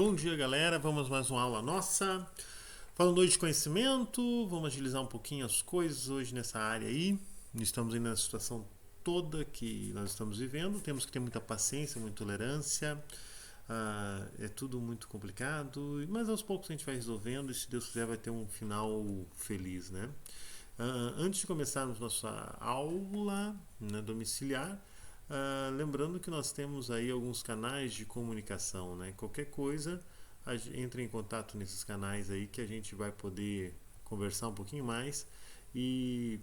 Bom dia, galera. Vamos mais uma aula nossa. Falando hoje de conhecimento, vamos agilizar um pouquinho as coisas hoje nessa área aí. Estamos ainda na situação toda que nós estamos vivendo. Temos que ter muita paciência, muita tolerância. É tudo muito complicado, mas aos poucos a gente vai resolvendo e, se Deus quiser, vai ter um final feliz, né? Antes de começarmos nossa aula, né, domiciliar, lembrando que nós temos aí alguns canais de comunicação, né? Qualquer coisa, entre em contato nesses canais aí que a gente vai poder conversar um pouquinho mais. E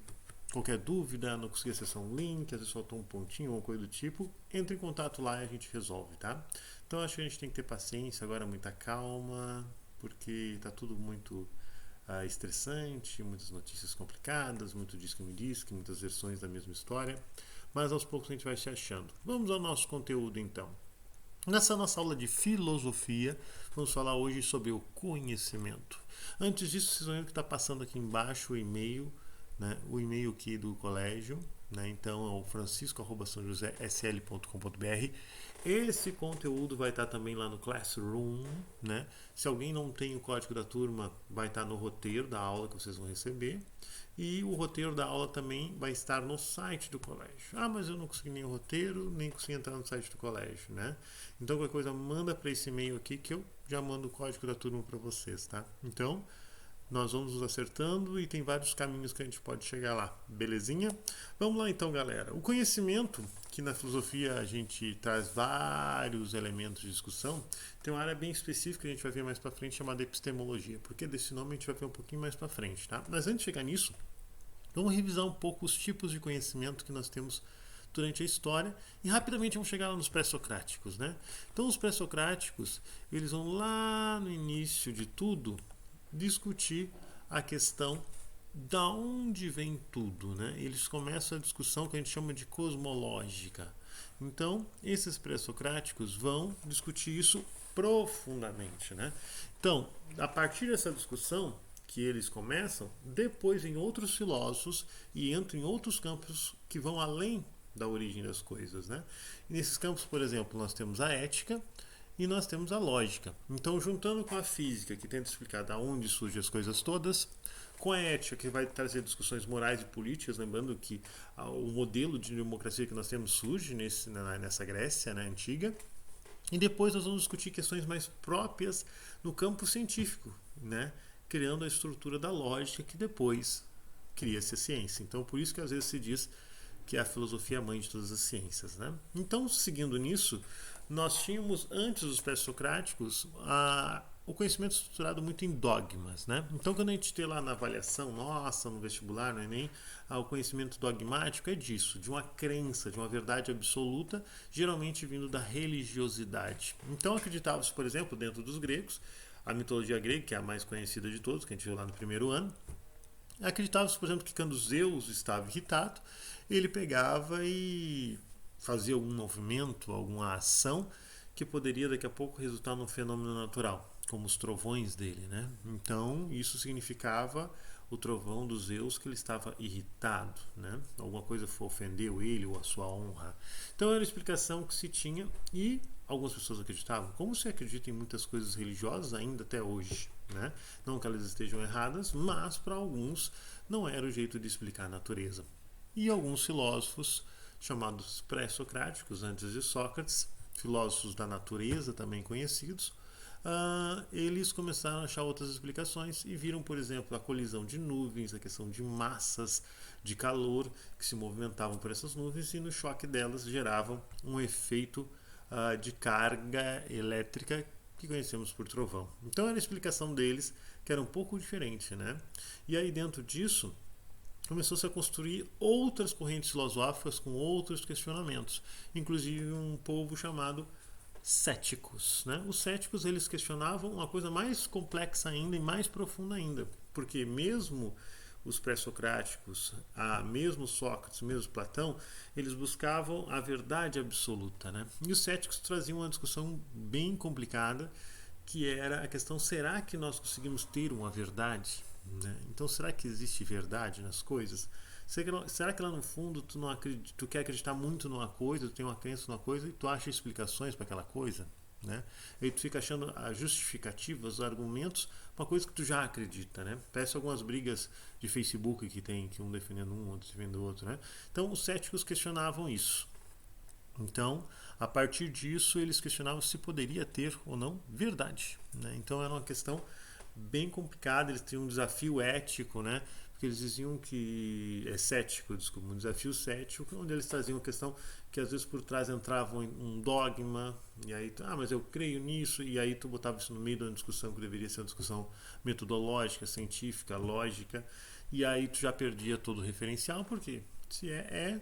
qualquer dúvida, não conseguir acessar um link, às vezes faltou um pontinho ou coisa do tipo, entre em contato lá e a gente resolve, tá? Então acho que a gente tem que ter paciência agora, muita calma, porque tá tudo muito estressante, muitas notícias complicadas, muito diz que me diz, que muitas versões da mesma história, mas aos poucos a gente vai se achando. Vamos ao nosso conteúdo então. Nessa nossa aula de filosofia, vamos falar hoje sobre o conhecimento. Antes disso, vocês vão ver que está passando aqui embaixo o e-mail, né? O e-mail aqui do colégio, né? Então é o francisco@sãojosesl.com.br. Esse conteúdo vai estar também lá no Classroom, né? Se alguém não tem o código da turma, vai estar no roteiro da aula que vocês vão receber. E o roteiro da aula também vai estar no site do colégio. Mas eu não consegui nem o roteiro, nem consegui entrar no site do colégio, né? Então qualquer coisa manda para esse e-mail aqui que eu já mando o código da turma para vocês, tá? Então nós vamos nos acertando e tem vários caminhos que a gente pode chegar lá, belezinha? Vamos lá então, galera. O conhecimento, que na filosofia a gente traz vários elementos de discussão, tem uma área bem específica que a gente vai ver mais para frente chamada epistemologia, porque desse nome a gente vai ver um pouquinho mais para frente, tá? Mas antes de chegar nisso, vamos revisar um pouco os tipos de conhecimento que nós temos durante a história e rapidamente vamos chegar lá nos pré-socráticos, né? Então os pré-socráticos, eles vão lá no início de tudo discutir a questão da onde vem tudo, né? Eles começam a discussão que a gente chama de cosmológica. Então, esses pré-socráticos vão discutir isso profundamente, né? Então, a partir dessa discussão que eles começam, depois em outros filósofos e entram em outros campos que vão além da origem das coisas, né? E nesses campos, por exemplo, nós temos a ética e nós temos a lógica. Então, juntando com a física, que tenta explicar de onde surgem as coisas todas, com a ética, que vai trazer discussões morais e políticas, lembrando que o modelo de democracia que nós temos surge nessa Grécia, né, antiga. E depois nós vamos discutir questões mais próprias no campo científico, né, criando a estrutura da lógica que depois cria-se a ciência. Então, por isso que às vezes se diz que a filosofia é a mãe de todas as ciências, né? Então, seguindo nisso, nós tínhamos, antes dos pré-socráticos, o conhecimento estruturado muito em dogmas, né? Então, quando a gente tem lá na avaliação nossa, no vestibular, no Enem, o conhecimento dogmático é disso, de uma crença, de uma verdade absoluta, geralmente vindo da religiosidade. Então, acreditava-se, por exemplo, dentro dos gregos, a mitologia grega, que é a mais conhecida de todos, que a gente viu lá no primeiro ano, acreditava-se, por exemplo, que quando Zeus estava irritado, ele pegava e fazia algum movimento, alguma ação que poderia daqui a pouco resultar num fenômeno natural, como os trovões dele, né? Então, isso significava o trovão dos Zeus, que ele estava irritado, né? Alguma coisa ofendeu ele ou a sua honra. Então, era a explicação que se tinha e algumas pessoas acreditavam, como se acredita em muitas coisas religiosas ainda até hoje, né? Não que elas estejam erradas, mas para alguns não era o jeito de explicar a natureza. E alguns filósofos, chamados pré-socráticos, antes de Sócrates, filósofos da natureza também conhecidos, eles começaram a achar outras explicações e viram, por exemplo, a colisão de nuvens, a questão de massas de calor que se movimentavam por essas nuvens e no choque delas geravam um efeito de carga elétrica que conhecemos por trovão. Então era a explicação deles, que era um pouco diferente, né? E aí dentro disso começou-se a construir outras correntes filosóficas com outros questionamentos, inclusive um povo chamado céticos, né? Os céticos, eles questionavam uma coisa mais complexa ainda e mais profunda ainda, porque mesmo os pré-socráticos, mesmo Sócrates, mesmo Platão, eles buscavam a verdade absoluta, né? E os céticos traziam uma discussão bem complicada, que era a questão: será que nós conseguimos ter uma verdade? Né? Então, será que existe verdade nas coisas? Será que lá no fundo tu quer acreditar muito numa coisa, tu tem uma crença numa coisa e tu acha explicações para aquela coisa? né? E aí tu fica achando as justificativas, os argumentos, uma coisa que tu já acredita, né? Parece algumas brigas de Facebook que tem, que um defendendo um, outro defendendo o outro, né? Então os céticos questionavam isso. Então, a partir disso, eles questionavam se poderia ter ou não verdade, né? Então era uma questão bem complicada, eles tinham um desafio ético, né? Porque eles diziam que cético, desculpa, um desafio cético, onde eles traziam a questão que às vezes por trás entrava um dogma, e aí, mas eu creio nisso, e aí tu botava isso no meio de uma discussão que deveria ser uma discussão metodológica, científica, lógica, e aí tu já perdia todo o referencial, porque se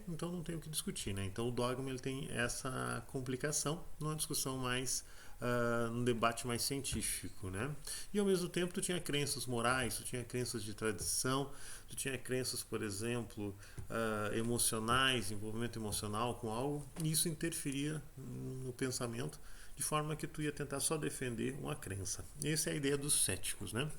então não tem o que discutir, né? Então o dogma ele tem essa complicação numa discussão mais num debate mais científico, né? E ao mesmo tempo tu tinha crenças morais, tu tinha crenças de tradição, tu tinha crenças, por exemplo, emocionais, envolvimento emocional com algo, e isso interferia no pensamento de forma que tu ia tentar só defender uma crença. Essa é a ideia dos céticos, né?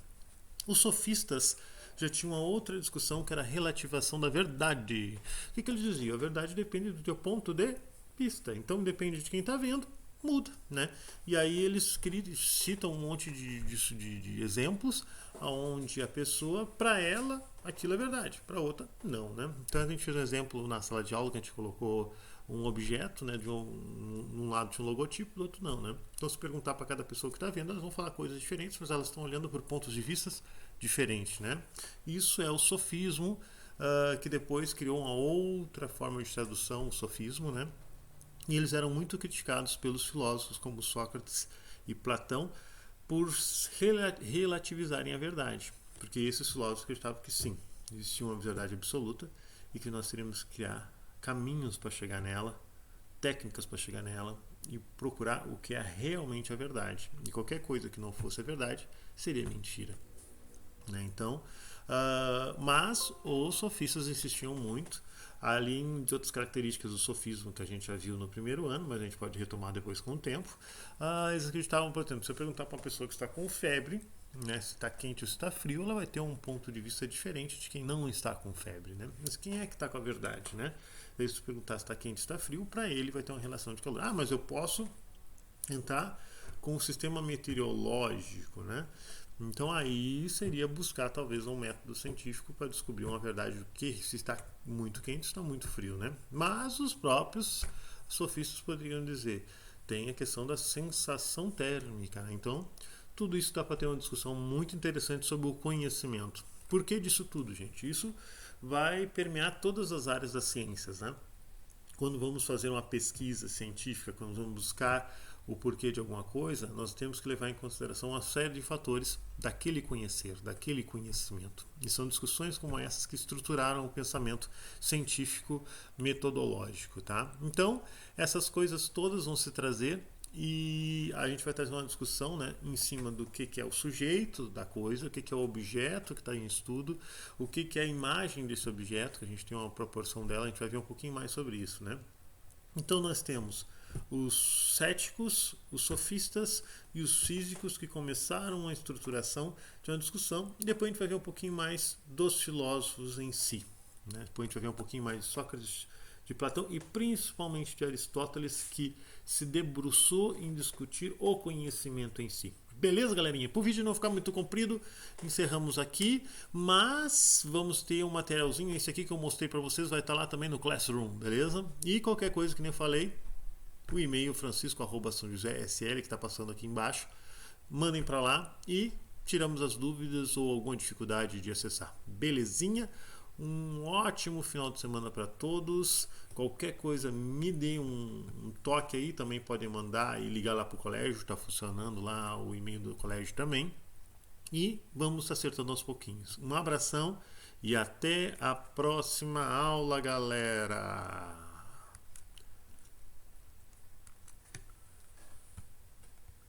Os sofistas já tinham uma outra discussão que era a relativação da verdade. O que eles diziam? A verdade depende do teu ponto de vista. Então depende de quem está vendo, muda, né? E aí eles citam um monte de exemplos onde a pessoa, para ela, aquilo é verdade, para outra, não, né? Então a gente fez um exemplo na sala de aula que a gente colocou um objeto, né, num lado tinha um logotipo, do outro não, né? Então se perguntar para cada pessoa que está vendo, elas vão falar coisas diferentes, mas elas estão olhando por pontos de vista diferentes, né? Isso é o sofismo, que depois criou uma outra forma de tradução, o sofismo, né? E eles eram muito criticados pelos filósofos como Sócrates e Platão por relativizarem a verdade, porque esses filósofos acreditavam que sim, existia uma verdade absoluta e que nós teríamos que criar caminhos para chegar nela, técnicas para chegar nela e procurar o que é realmente a verdade. E qualquer coisa que não fosse a verdade seria mentira, né? Então, mas os sofistas insistiam muito, além de outras características do sofismo que a gente já viu no primeiro ano, mas a gente pode retomar depois com o tempo. Eles acreditavam, por exemplo, se eu perguntar para uma pessoa que está com febre, né, se está quente ou se está frio, ela vai ter um ponto de vista diferente de quem não está com febre, né? Mas quem é que está com a verdade, né? Se você perguntar se está quente ou está frio, para ele vai ter uma relação de calor. Mas eu posso entrar com o sistema meteorológico, né? Então aí seria buscar talvez um método científico para descobrir uma verdade do que se está muito quente, está muito frio, né? Mas os próprios sofistas poderiam dizer, tem a questão da sensação térmica, né? Então tudo isso dá para ter uma discussão muito interessante sobre o conhecimento. Por que disso tudo, gente? Isso vai permear todas as áreas das ciências, né? Quando vamos fazer uma pesquisa científica, quando vamos buscar o porquê de alguma coisa, nós temos que levar em consideração uma série de fatores daquele conhecer, daquele conhecimento. E são discussões como essas que estruturaram o pensamento científico metodológico, tá? Então, essas coisas todas vão se trazer e a gente vai trazer uma discussão, né, em cima do que é o sujeito da coisa, o que é o objeto que está em estudo, o que é a imagem desse objeto, que a gente tem uma proporção dela, a gente vai ver um pouquinho mais sobre isso, né? Então nós temos os céticos, os sofistas e os físicos que começaram a estruturação de uma discussão, e depois a gente vai ver um pouquinho mais dos filósofos em si, né? Depois a gente vai ver um pouquinho mais de Sócrates, de Platão e principalmente de Aristóteles, que se debruçou em discutir o conhecimento em si. Beleza, galerinha? Para o vídeo não ficar muito comprido, encerramos aqui, mas vamos ter um materialzinho, esse aqui que eu mostrei para vocês vai estar lá também no Classroom, beleza? E qualquer coisa que nem eu falei, o e-mail francisco@são-josé.sl que está passando aqui embaixo, mandem para lá e tiramos as dúvidas ou alguma dificuldade de acessar. Belezinha? Um ótimo final de semana para todos. Qualquer coisa me dê um toque aí, também podem mandar e ligar lá para o colégio, está funcionando lá o e-mail do colégio também. E vamos acertando aos pouquinhos. Um abração e até a próxima aula, galera!